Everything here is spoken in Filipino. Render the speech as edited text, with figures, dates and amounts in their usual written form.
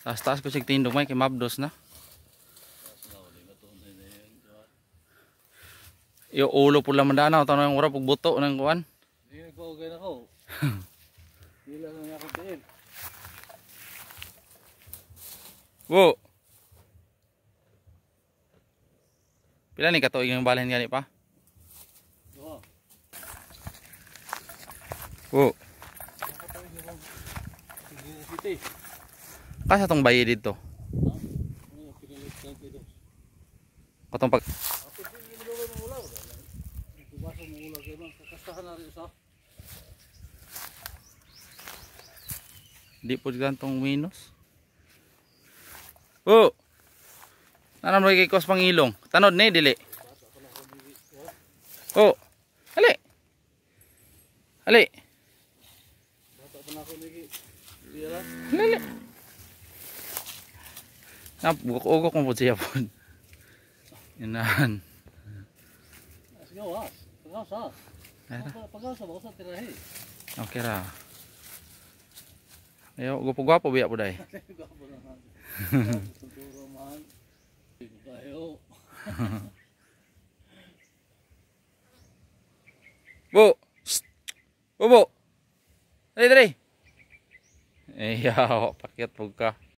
Taas-taas ko sig tindog may kay mabdos na. Yo ulo pula mandanaw tanong yung ora pag buto ng kuan. Hindi ko okay na ko. Dila na ako din. Wo. Pila ni katuig yung balhin gani pa? Oo. Wo. City. Kasa tong bayi dito. Katong pag di po gantong minus. Oh. Nanam lagi kos pangilong. Tanod ni dili. Oh. Ali. Ali. Lili. Ugok mo po siya po. Inahan. Sige was. Pagasa. Pagasa ba sa tirahe. Okay ra. Ayo, gwapo biya po day. Gwapo naman. Siguro man. Tayo. Bo. Bobo. Dali dali. Ayaw, pakyat po ka.